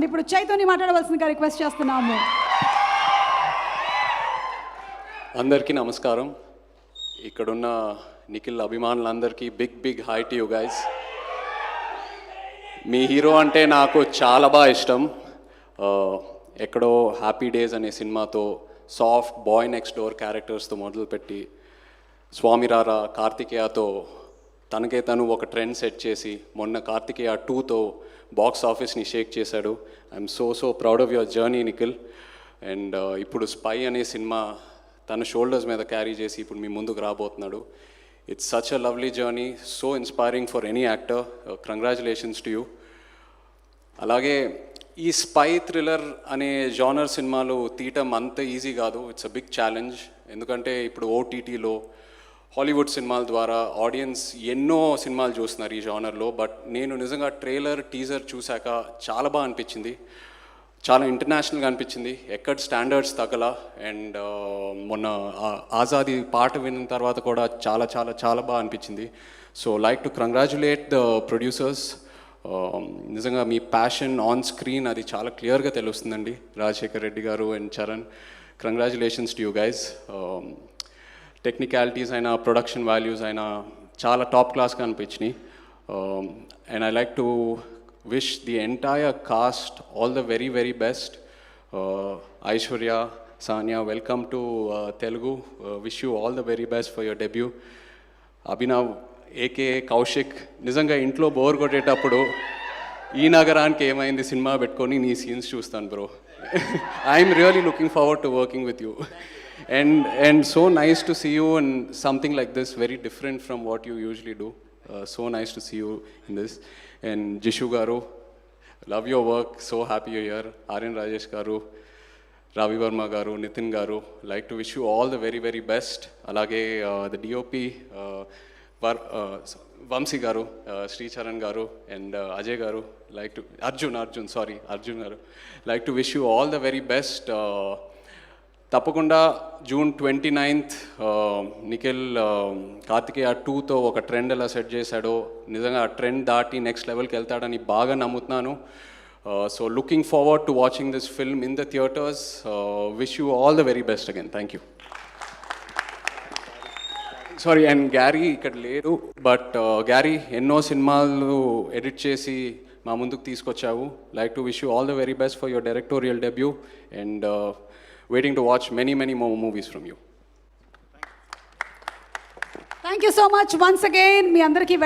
And ఇప్పుడు చైతన్య మాట్లాడవలసిందిగా request చేస్తున్నాము. అందరికీ నమస్కారం. ఇక్కడున్న నిఖిల్ అభిమానులందరికీ big hi to you guys. మీ హీరో అంటే నాకు చాలా బాగా ఇష్టం. ఎక్కడో హ్యాపీ డేస్ అనే సినిమాతో సాఫ్ట్ బాయ్ నెక్స్ట్ డోర్ క్యారెక్టర్స్తో మొదలుపెట్టి స్వామిరారా కార్తికేయతో తనకే తను ఒక ట్రెండ్ సెట్ చేసి మొన్న కార్తికేయ 2తో బాక్స్ ఆఫీస్ని షేక్ చేశాడు. I'm so proud of your journey Nikhil. And ఇప్పుడు స్పై అనే సినిమా తన షోల్డర్స్ మీద క్యారీ చేసి ఇప్పుడు మీ ముందుకు రాబోతున్నాడు. It's such a lovely journey, so inspiring for any actor. Congratulations to you. అలాగే ఈ స్పై థ్రిల్లర్ అనే జానర్ సినిమాలు తీయటం అంత ఈజీ కాదు. It's a big challenge. ఎందుకంటే ఇప్పుడు ఓటీటీలో హాలీవుడ్ సినిమాల ద్వారా ఆడియన్స్ ఎన్నో సినిమాలు చూస్తున్నారు ఈ జానర్లో. బట్ నేను నిజంగా ట్రైలర్ టీజర్ చూశాక చాలా బాగా అనిపించింది. చాలా ఇంటర్నేషనల్గా అనిపించింది. ఎక్కడ స్టాండర్డ్స్ తగ్గల. అండ్ మొన్న ఆజాదీ పాట విన్న తర్వాత కూడా చాలా బాగా అనిపించింది. So like to congratulate the producers. నిజంగా మీ ప్యాషన్ ఆన్ స్క్రీన్ అది చాలా క్లియర్గా తెలుస్తుందండి. Rajasekhar Reddy garu and Charan, congratulations to you guys. Technicalities అయినా ప్రొడక్షన్ వాల్యూస్ అయినా చాలా టాప్ క్లాస్గా అనిపించినాయి. And I like to wish the entire cast all the very best. Aishwarya, Sanya, welcome to Telugu. Wish you all the very best for your debut. Abhinav aka Kaushik, నిజంగా ఇంట్లో bore కొట్టేటప్పుడు ఈ నగరానికి ఏమైంది cinema పెట్టుకొని నీ scenes చూస్తాను bro. I'm really looking forward to working with you. And so nice to see you in something like this, very different from what you usually do. So nice to see you in this. And Jishu garu, love your work, so happy you're here. Aryan Rajesh garu, Ravi Verma garu, Nitin garu, like to wish you all the very best. Alage the DOP Vamsi garu, Sri Charan garu and Ajay garu, like to Arjun garu, like to wish you all the very best. తప్పకుండా June 29th Nikhil Karthikeya 2తో ఒక trend ఎలా set చేశాడో నిజంగా ఆ trend దాటి next లెవెల్కి వెళ్తాడని బాగా నమ్ముతున్నాను. So looking forward to watching this film in the theatres. Wish you all the very best again. Thank you. Sorry, and Garry ఇక్కడ లేరు, బట్ గ్యారీ ఎన్నో సినిమాలు ఎడిట్ చేసి మా ముందుకు తీసుకొచ్చావు. Like to wish you all the very best for your directorial debut and waiting to watch many more movies from you. Thank you so much once again. మీ అందరికీ